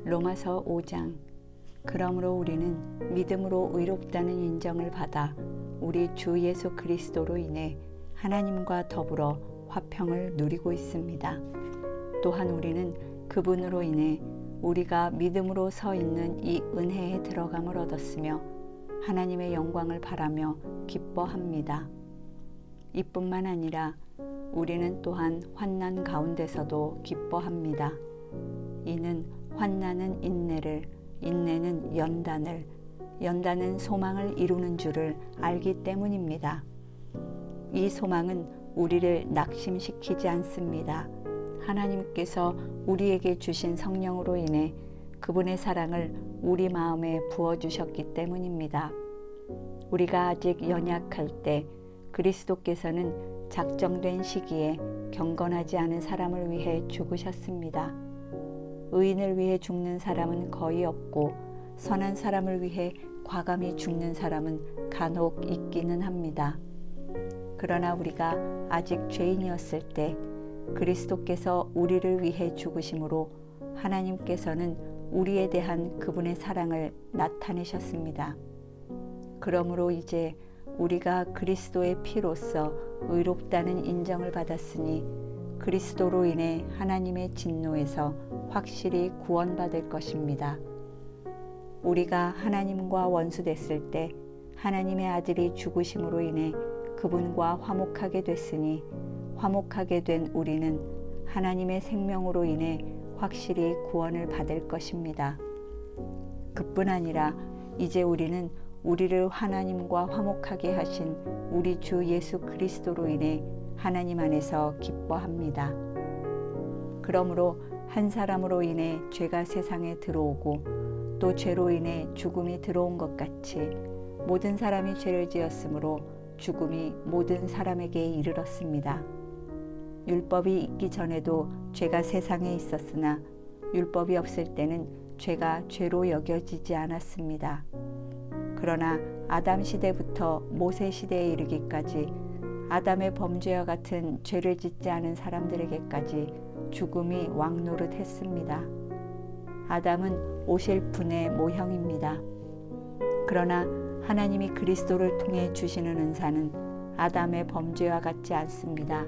로마서 5장. 그러므로 우리는 믿음으로 의롭다는 인정을 받아 우리 주 예수 그리스도로 인해 하나님과 더불어 화평을 누리고 있습니다. 또한 우리는 그분으로 인해 우리가 믿음으로 서 있는 이 은혜에 들어감을 얻었으며 하나님의 영광을 바라며 기뻐합니다. 이뿐만 아니라 우리는 또한 환난 가운데서도 기뻐합니다. 이는 환난은 인내를, 인내는 연단을, 연단은 소망을 이루는 줄을 알기 때문입니다. 이 소망은 우리를 낙심시키지 않습니다. 하나님께서 우리에게 주신 성령으로 인해 그분의 사랑을 우리 마음에 부어주셨기 때문입니다. 우리가 아직 연약할 때 그리스도께서는 작정된 시기에 경건하지 않은 사람을 위해 죽으셨습니다. 의인을 위해 죽는 사람은 거의 없고 선한 사람을 위해 과감히 죽는 사람은 간혹 있기는 합니다. 그러나 우리가 아직 죄인이었을 때 그리스도께서 우리를 위해 죽으심으로 하나님께서는 우리에 대한 그분의 사랑을 나타내셨습니다. 그러므로 이제 우리가 그리스도의 피로써 의롭다는 인정을 받았으니 그리스도로 인해 하나님의 진노에서 확실히 구원받을 것입니다. 우리가 하나님과 원수됐을 때 하나님의 아들이 죽으심으로 인해 그분과 화목하게 됐으니 화목하게 된 우리는 하나님의 생명으로 인해 확실히 구원을 받을 것입니다. 그뿐 아니라 이제 우리는 우리를 하나님과 화목하게 하신 우리 주 예수 그리스도로 인해 하나님 안에서 기뻐합니다. 그러므로 한 사람으로 인해 죄가 세상에 들어오고 또 죄로 인해 죽음이 들어온 것 같이 모든 사람이 죄를 지었으므로 죽음이 모든 사람에게 이르렀습니다. 율법이 있기 전에도 죄가 세상에 있었으나 율법이 없을 때는 죄가 죄로 여겨지지 않았습니다. 그러나 아담 시대부터 모세 시대에 이르기까지 아담의 범죄와 같은 죄를 짓지 않은 사람들에게까지 죽음이 왕노릇했습니다. 아담은 오실 분의 모형입니다. 그러나 하나님이 그리스도를 통해 주시는 은사는 아담의 범죄와 같지 않습니다.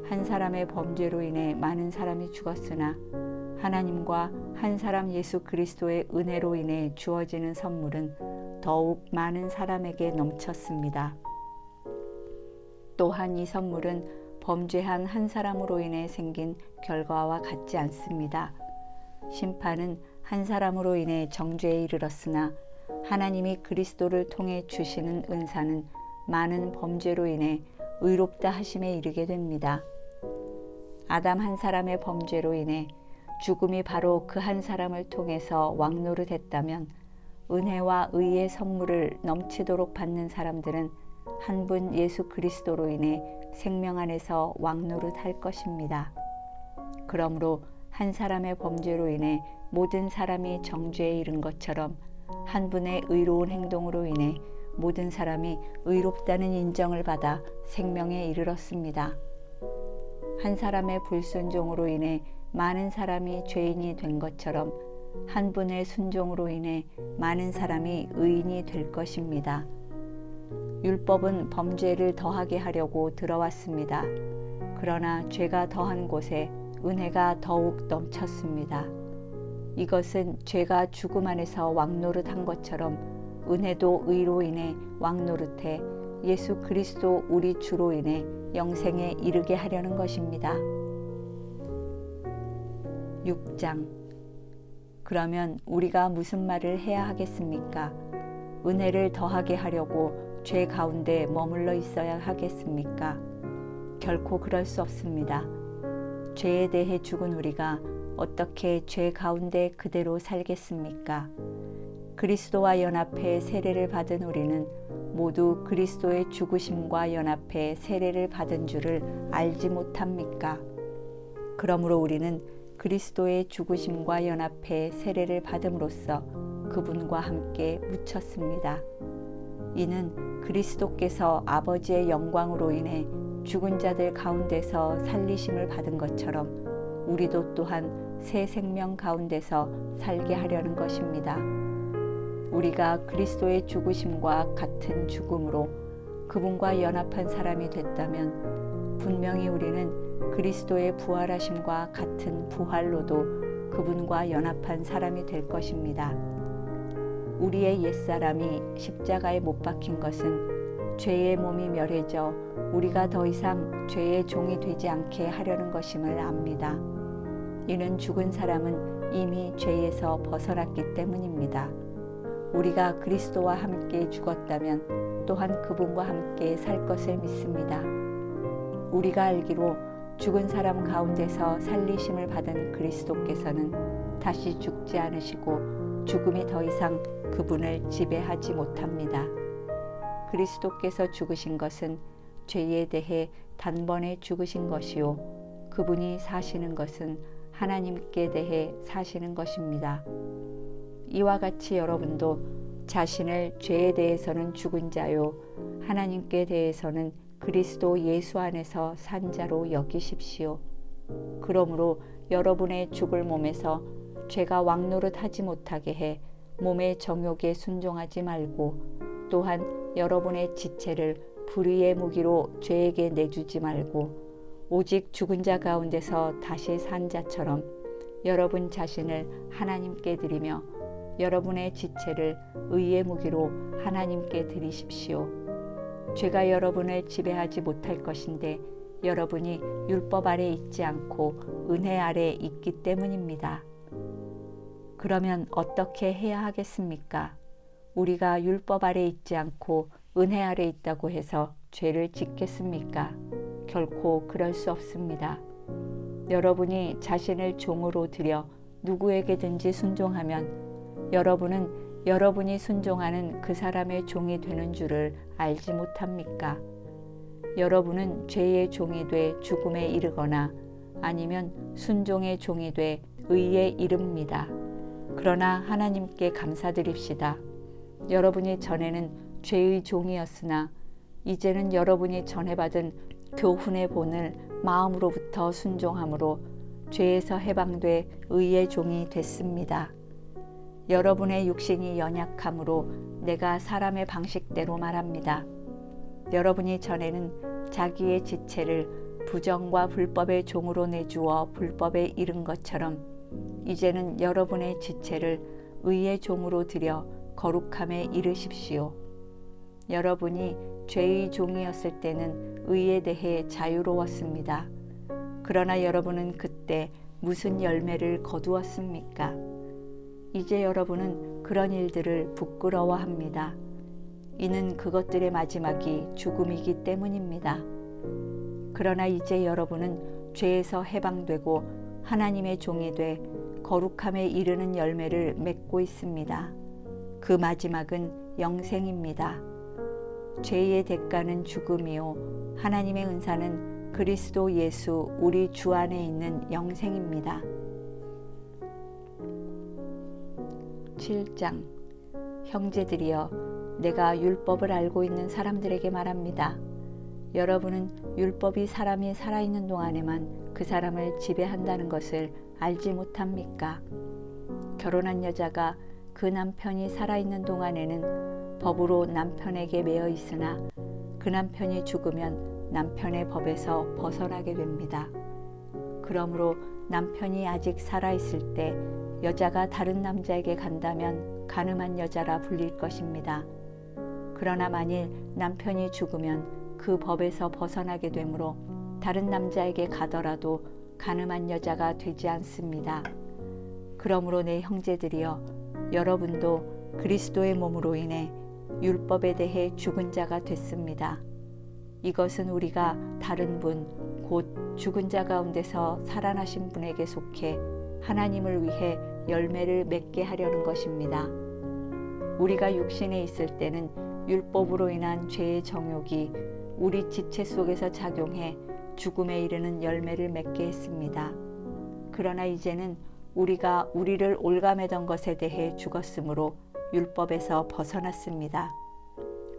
한 사람의 범죄로 인해 많은 사람이 죽었으나 하나님과 한 사람 예수 그리스도의 은혜로 인해 주어지는 선물은 더욱 많은 사람에게 넘쳤습니다. 또한 이 선물은 범죄한 한 사람으로 인해 생긴 결과와 같지 않습니다. 심판은 한 사람으로 인해 정죄에 이르렀으나 하나님이 그리스도를 통해 주시는 은사는 많은 범죄로 인해 의롭다 하심에 이르게 됩니다. 아담 한 사람의 범죄로 인해 죽음이 바로 그 한 사람을 통해서 왕노릇했다면 은혜와 의의 선물을 넘치도록 받는 사람들은 한 분 예수 그리스도로 인해 생명 안에서 왕노릇할 것입니다. 그러므로 한 사람의 범죄로 인해 모든 사람이 정죄에 이른 것처럼 한 분의 의로운 행동으로 인해 모든 사람이 의롭다는 인정을 받아 생명에 이르렀습니다. 한 사람의 불순종으로 인해 많은 사람이 죄인이 된 것처럼 한 분의 순종으로 인해 많은 사람이 의인이 될 것입니다. 율법은 범죄를 더하게 하려고 들어왔습니다. 그러나 죄가 더한 곳에 은혜가 더욱 넘쳤습니다. 이것은 죄가 죽음 안에서 왕노릇한 것처럼 은혜도 의로 인해 왕노릇해 예수 그리스도 우리 주로 인해 영생에 이르게 하려는 것입니다. 6장. 그러면 우리가 무슨 말을 해야 하겠습니까? 은혜를 더하게 하려고 죄 가운데 머물러 있어야 하겠습니까? 결코 그럴 수 없습니다. 죄에 대해 죽은 우리가 어떻게 죄 가운데 그대로 살겠습니까? 그리스도와 연합해 세례를 받은 우리는 모두 그리스도의 죽으심과 연합해 세례를 받은 줄을 알지 못합니까? 그러므로 우리는 그리스도의 죽으심과 연합해 세례를 받음으로써 그분과 함께 묻혔습니다. 이는 그리스도께서 아버지의 영광으로 인해 죽은 자들 가운데서 살리심을 받은 것처럼 우리도 또한 새 생명 가운데서 살게 하려는 것입니다. 우리가 그리스도의 죽으심과 같은 죽음으로 그분과 연합한 사람이 됐다면 분명히 우리는 그리스도의 부활하심과 같은 부활로도 그분과 연합한 사람이 될 것입니다. 우리의 옛사람이 십자가에 못 박힌 것은 죄의 몸이 멸해져 우리가 더 이상 죄의 종이 되지 않게 하려는 것임을 압니다. 이는 죽은 사람은 이미 죄에서 벗어났기 때문입니다. 우리가 그리스도와 함께 죽었다면 또한 그분과 함께 살 것을 믿습니다. 우리가 알기로 죽은 사람 가운데서 살리심을 받은 그리스도께서는 다시 죽지 않으시고 죽음이 더 이상 그분을 지배하지 못합니다. 그리스도께서 죽으신 것은 죄에 대해 단번에 죽으신 것이요 그분이 사시는 것은 하나님께 대해 사시는 것입니다. 이와 같이 여러분도 자신을 죄에 대해서는 죽은 자요 하나님께 대해서는 그리스도 예수 안에서 산 자로 여기십시오. 그러므로 여러분의 죽을 몸에서 죄가 왕노릇하지 못하게 해 몸의 정욕에 순종하지 말고 또한 여러분의 지체를 불의의 무기로 죄에게 내주지 말고 오직 죽은 자 가운데서 다시 산 자처럼 여러분 자신을 하나님께 드리며 여러분의 지체를 의의 무기로 하나님께 드리십시오. 죄가 여러분을 지배하지 못할 것인데 여러분이 율법 아래 있지 않고 은혜 아래 있기 때문입니다. 그러면 어떻게 해야 하겠습니까? 우리가 율법 아래 있지 않고 은혜 아래 있다고 해서 죄를 짓겠습니까? 결코 그럴 수 없습니다. 여러분이 자신을 종으로 들여 누구에게든지 순종하면 여러분은 여러분이 순종하는 그 사람의 종이 되는 줄을 알지 못합니까? 여러분은 죄의 종이 돼 죽음에 이르거나 아니면 순종의 종이 돼 의에 이릅니다. 그러나 하나님께 감사드립시다. 여러분이 전에는 죄의 종이었으나 이제는 여러분이 전에 받은 교훈의 본을 마음으로부터 순종함으로 죄에서 해방돼 의의 종이 됐습니다. 여러분의 육신이 연약함으로 내가 사람의 방식대로 말합니다. 여러분이 전에는 자기의 지체를 부정과 불법의 종으로 내주어 불법에 이른 것처럼 이제는 여러분의 지체를 의의 종으로 들여 거룩함에 이르십시오. 여러분이 죄의 종이었을 때는 의에 대해 자유로웠습니다. 그러나 여러분은 그때 무슨 열매를 거두었습니까? 이제 여러분은 그런 일들을 부끄러워합니다. 이는 그것들의 마지막이 죽음이기 때문입니다. 그러나 이제 여러분은 죄에서 해방되고 하나님의 종이 돼 거룩함에 이르는 열매를 맺고 있습니다. 그 마지막은 영생입니다. 죄의 대가는 죽음이요 하나님의 은사는 그리스도 예수 우리 주 안에 있는 영생입니다. 7장 형제들이여 내가 율법을 알고 있는 사람들에게 말합니다. 여러분은 율법이 사람이 살아있는 동안에만 그 사람을 지배한다는 것을 알지 못합니까? 결혼한 여자가 그 남편이 살아있는 동안에는 법으로 남편에게 매여 있으나 그 남편이 죽으면 남편의 법에서 벗어나게 됩니다. 그러므로 남편이 아직 살아있을 때 여자가 다른 남자에게 간다면 간음한 여자라 불릴 것입니다. 그러나 만일 남편이 죽으면 그 법에서 벗어나게 되므로 다른 남자에게 가더라도 간음한 여자가 되지 않습니다. 그러므로 내 형제들이여 여러분도 그리스도의 몸으로 인해 율법에 대해 죽은 자가 됐습니다. 이것은 우리가 다른 분, 곧 죽은 자 가운데서 살아나신 분에게 속해 하나님을 위해 열매를 맺게 하려는 것입니다. 우리가 육신에 있을 때는 율법으로 인한 죄의 정욕이 우리 지체 속에서 작용해 죽음에 이르는 열매를 맺게 했습니다. 그러나 이제는 우리가 우리를 올가매던 것에 대해 죽었으므로 율법에서 벗어났습니다.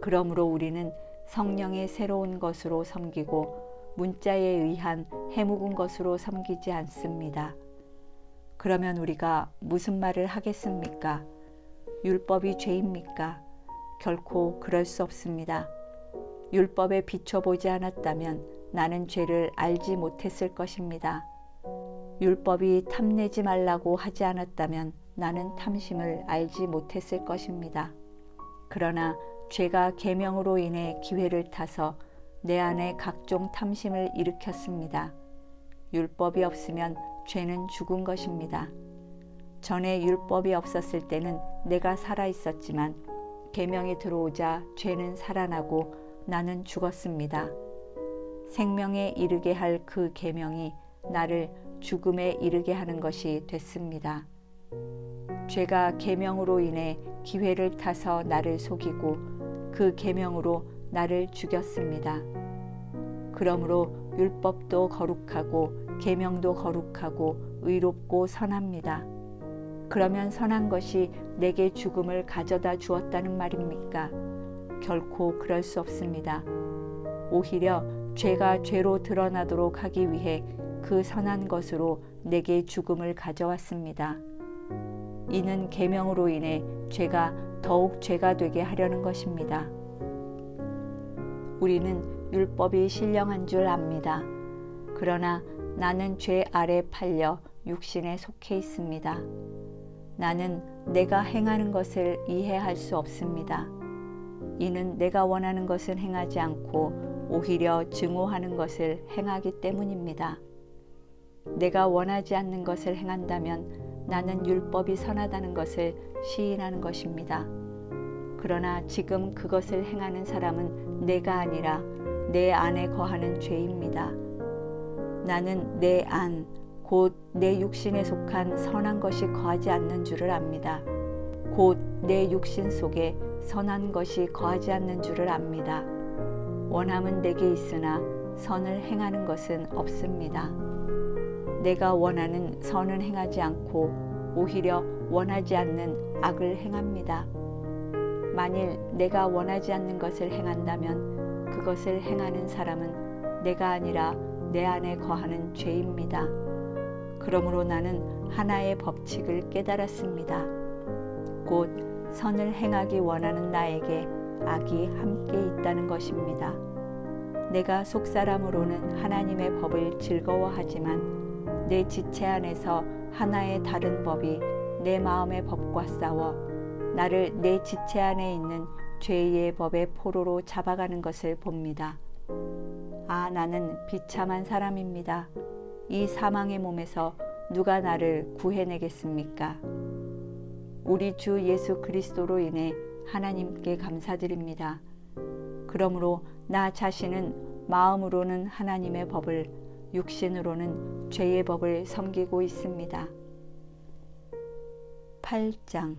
그러므로 우리는 성령의 새로운 것으로 섬기고 문자에 의한 해묵은 것으로 섬기지 않습니다. 그러면 우리가 무슨 말을 하겠습니까? 율법이 죄입니까? 결코 그럴 수 없습니다. 율법에 비춰보지 않았다면 나는 죄를 알지 못했을 것입니다. 율법이 탐내지 말라고 하지 않았다면 나는 탐심을 알지 못했을 것입니다. 그러나 죄가 계명으로 인해 기회를 타서 내 안에 각종 탐심을 일으켰습니다. 율법이 없으면 죄는 죽은 것입니다. 전에 율법이 없었을 때는 내가 살아 있었지만 계명이 들어오자 죄는 살아나고 나는 죽었습니다. 생명에 이르게 할 그 계명이 나를 죽음에 이르게 하는 것이 됐습니다. 죄가 계명으로 인해 기회를 타서 나를 속이고 그 계명으로 나를 죽였습니다. 그러므로 율법도 거룩하고 계명도 거룩하고 의롭고 선합니다. 그러면 선한 것이 내게 죽음을 가져다 주었다는 말입니까? 결코 그럴 수 없습니다. 오히려 죄가 죄로 드러나도록 하기 위해 그 선한 것으로 내게 죽음을 가져왔습니다. 이는 계명으로 인해 죄가 더욱 죄가 되게 하려는 것입니다. 우리는 율법이 신령한 줄 압니다. 그러나 나는 죄 아래 팔려 육신에 속해 있습니다. 나는 내가 행하는 것을 이해할 수 없습니다. 이는 내가 원하는 것을 행하지 않고 오히려 증오하는 것을 행하기 때문입니다. 내가 원하지 않는 것을 행한다면 나는 율법이 선하다는 것을 시인하는 것입니다. 그러나 지금 그것을 행하는 사람은 내가 아니라 내 안에 거하는 죄입니다. 나는 내 안, 곧 내 육신에 속한 선한 것이 거하지 않는 줄을 압니다. 곧 내 육신 속에 선한 것이 거하지 않는 줄을 압니다. 원함은 내게 있으나 선을 행하는 것은 없습니다. 내가 원하는 선은 행하지 않고 오히려 원하지 않는 악을 행합니다. 만일 내가 원하지 않는 것을 행한다면 그것을 행하는 사람은 내가 아니라 내 안에 거하는 죄입니다. 그러므로 나는 하나의 법칙을 깨달았습니다. 곧 선을 행하기 원하는 나에게 악이 함께 있다는 것입니다. 내가 속사람으로는 하나님의 법을 즐거워하지만 내 지체 안에서 하나의 다른 법이 내 마음의 법과 싸워 나를 내 지체 안에 있는 죄의 법의 포로로 잡아가는 것을 봅니다. 아, 나는 비참한 사람입니다. 이 사망의 몸에서 누가 나를 구해내겠습니까? 우리 주 예수 그리스도로 인해 하나님께 감사드립니다. 그러므로 나 자신은 마음으로는 하나님의 법을, 육신으로는 죄의 법을 섬기고 있습니다. 8장.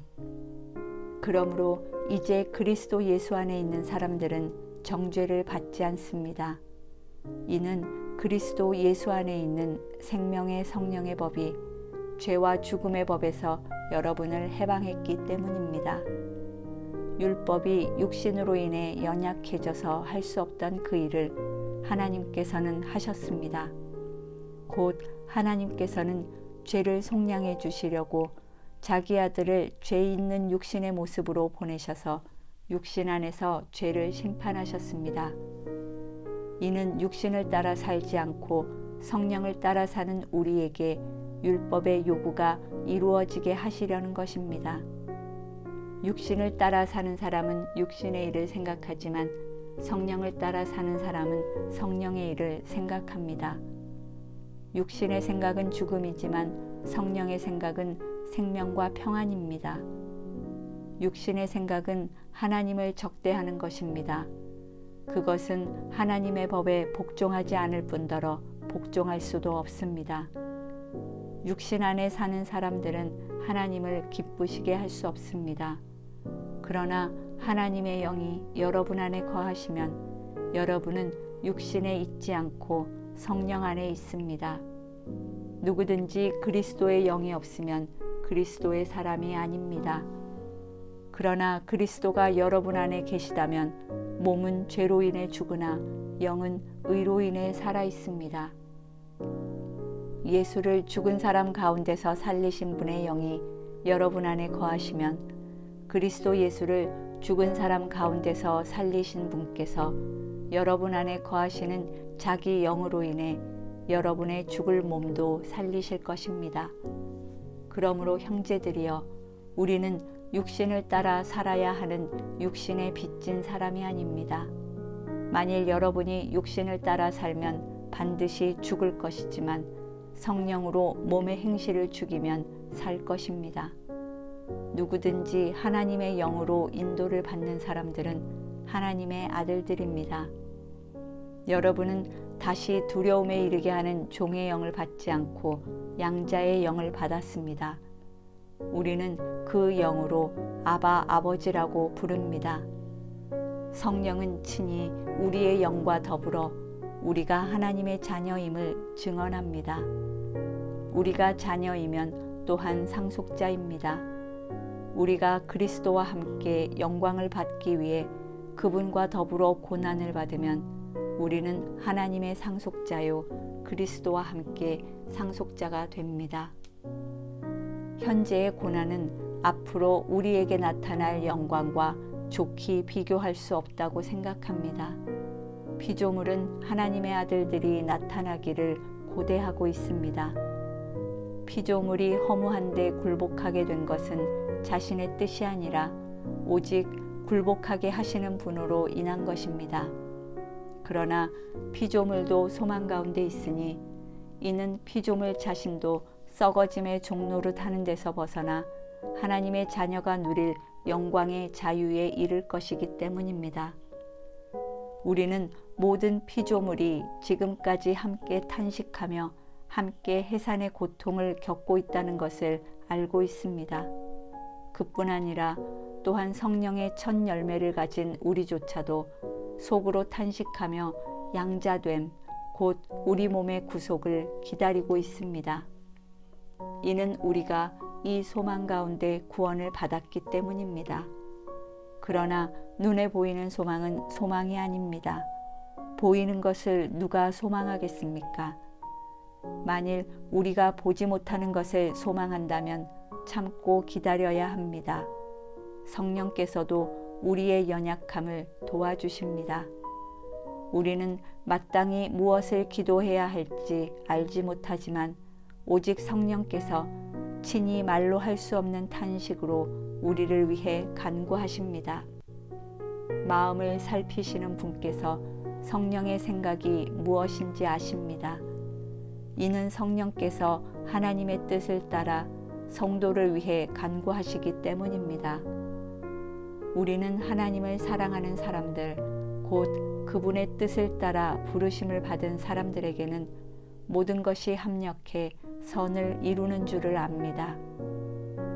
그러므로 이제 그리스도 예수 안에 있는 사람들은 정죄를 받지 않습니다. 이는 그리스도 예수 안에 있는 생명의 성령의 법이 죄와 죽음의 법에서 여러분을 해방했기 때문입니다. 율법이 육신으로 인해 연약해져서 할 수 없던 그 일을 하나님께서는 하셨습니다. 곧 하나님께서는 죄를 속량해 주시려고 자기 아들을 죄 있는 육신의 모습으로 보내셔서 육신 안에서 죄를 심판하셨습니다. 이는 육신을 따라 살지 않고 성령을 따라 사는 우리에게 율법의 요구가 이루어지게 하시려는 것입니다. 육신을 따라 사는 사람은 육신의 일을 생각하지만 성령을 따라 사는 사람은 성령의 일을 생각합니다. 육신의 생각은 죽음이지만 성령의 생각은 생명과 평안입니다. 육신의 생각은 하나님을 적대하는 것입니다. 그것은 하나님의 법에 복종하지 않을 뿐더러 복종할 수도 없습니다. 육신 안에 사는 사람들은 하나님을 기쁘시게 할 수 없습니다. 그러나 하나님의 영이 여러분 안에 거하시면 여러분은 육신에 있지 않고 성령 안에 있습니다. 누구든지 그리스도의 영이 없으면 그리스도의 사람이 아닙니다. 그러나 그리스도가 여러분 안에 계시다면 몸은 죄로 인해 죽으나 영은 의로 인해 살아 있습니다. 예수를 죽은 사람 가운데서 살리신 분의 영이 여러분 안에 거하시면 그리스도 예수를 죽은 사람 가운데서 살리신 분께서 여러분 안에 거하시는 자기 영으로 인해 여러분의 죽을 몸도 살리실 것입니다. 그러므로 형제들이여, 우리는 육신을 따라 살아야 하는 육신에 빚진 사람이 아닙니다. 만일 여러분이 육신을 따라 살면 반드시 죽을 것이지만 성령으로 몸의 행실을 죽이면 살 것입니다. 누구든지 하나님의 영으로 인도를 받는 사람들은 하나님의 아들들입니다. 여러분은 다시 두려움에 이르게 하는 종의 영을 받지 않고 양자의 영을 받았습니다. 우리는 그 영으로 아바 아버지라고 부릅니다. 성령은 친히 우리의 영과 더불어 우리가 하나님의 자녀임을 증언합니다. 우리가 자녀이면 또한 상속자입니다. 우리가 그리스도와 함께 영광을 받기 위해 그분과 더불어 고난을 받으면 우리는 하나님의 상속자요 그리스도와 함께 상속자가 됩니다. 현재의 고난은 앞으로 우리에게 나타날 영광과 좋게 비교할 수 없다고 생각합니다. 피조물은 하나님의 아들들이 나타나기를 고대하고 있습니다. 피조물이 허무한데 굴복하게 된 것은 자신의 뜻이 아니라 오직 굴복하게 하시는 분으로 인한 것입니다. 그러나 피조물도 소망 가운데 있으니 이는 피조물 자신도 썩어짐의 종노릇 하는 데서 벗어나 하나님의 자녀가 누릴 영광의 자유에 이를 것이기 때문입니다. 우리는 모든 피조물이 지금까지 함께 탄식하며 함께 해산의 고통을 겪고 있다는 것을 알고 있습니다. 그뿐 아니라 또한 성령의 첫 열매를 가진 우리조차도 속으로 탄식하며 양자됨, 곧 우리 몸의 구속을 기다리고 있습니다. 이는 우리가 이 소망 가운데 구원을 받았기 때문입니다. 그러나 눈에 보이는 소망은 소망이 아닙니다. 보이는 것을 누가 소망하겠습니까? 만일 우리가 보지 못하는 것을 소망한다면 참고 기다려야 합니다. 성령께서도 우리의 연약함을 도와주십니다. 우리는 마땅히 무엇을 기도해야 할지 알지 못하지만 오직 성령께서 친히 말로 할 수 없는 탄식으로 우리를 위해 간구하십니다. 마음을 살피시는 분께서 성령의 생각이 무엇인지 아십니다. 이는 성령께서 하나님의 뜻을 따라 성도를 위해 간구하시기 때문입니다. 우리는 하나님을 사랑하는 사람들, 곧 그분의 뜻을 따라 부르심을 받은 사람들에게는 모든 것이 합력해 선을 이루는 줄을 압니다.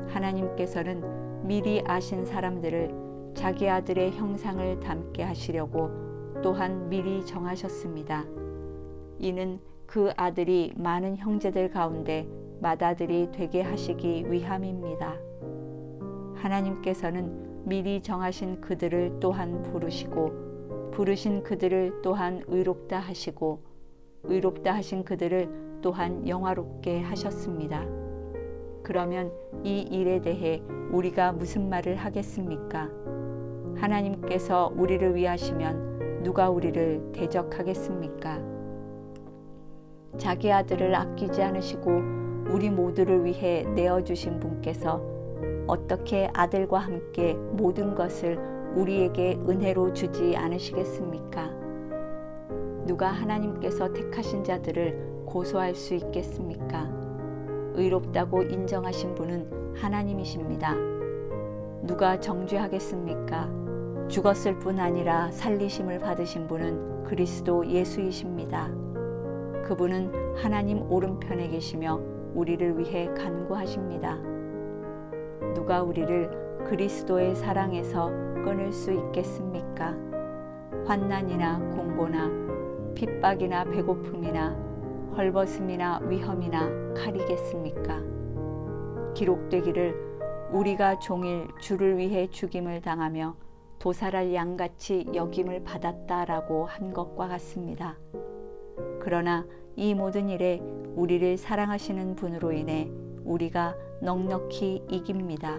하나님께서는 미리 아신 사람들을 자기 아들의 형상을 닮게 하시려고 또한 미리 정하셨습니다. 이는 그 아들이 많은 형제들 가운데 맏아들이 되게 하시기 위함입니다. 하나님께서는 미리 정하신 그들을 또한 부르시고 부르신 그들을 또한 의롭다 하시고 의롭다 하신 그들을 또한 영화롭게 하셨습니다. 그러면 이 일에 대해 우리가 무슨 말을 하겠습니까? 하나님께서 우리를 위하시면 누가 우리를 대적하겠습니까? 자기 아들을 아끼지 않으시고 우리 모두를 위해 내어주신 분께서 어떻게 아들과 함께 모든 것을 우리에게 은혜로 주지 않으시겠습니까? 누가 하나님께서 택하신 자들을 고소할 수 있겠습니까? 의롭다고 인정하신 분은 하나님이십니다. 누가 정죄하겠습니까? 죽었을 뿐 아니라 살리심을 받으신 분은 그리스도 예수이십니다. 그분은 하나님 오른편에 계시며 우리를 위해 간구하십니다. 누가 우리를 그리스도의 사랑에서 끊을 수 있겠습니까? 환난이나 공고나 핍박이나 배고픔이나 헐벗음이나 위험이나 칼이겠습니까? 기록되기를 우리가 종일 주를 위해 죽임을 당하며 도살할 양같이 여김을 받았다라고 한 것과 같습니다. 그러나 이 모든 일에 우리를 사랑하시는 분으로 인해 우리가 넉넉히 이깁니다.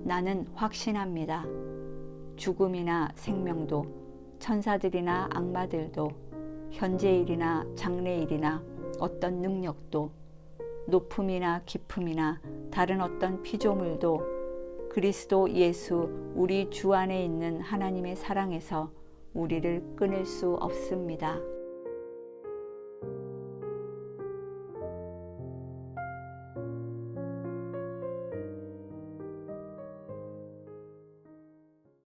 나는 확신합니다. 죽음이나 생명도, 천사들이나 악마들도, 현재일이나 장래일이나 어떤 능력도, 높음이나 깊음이나 다른 어떤 피조물도 그리스도 예수 우리 주 안에 있는 하나님의 사랑에서 우리를 끊을 수 없습니다.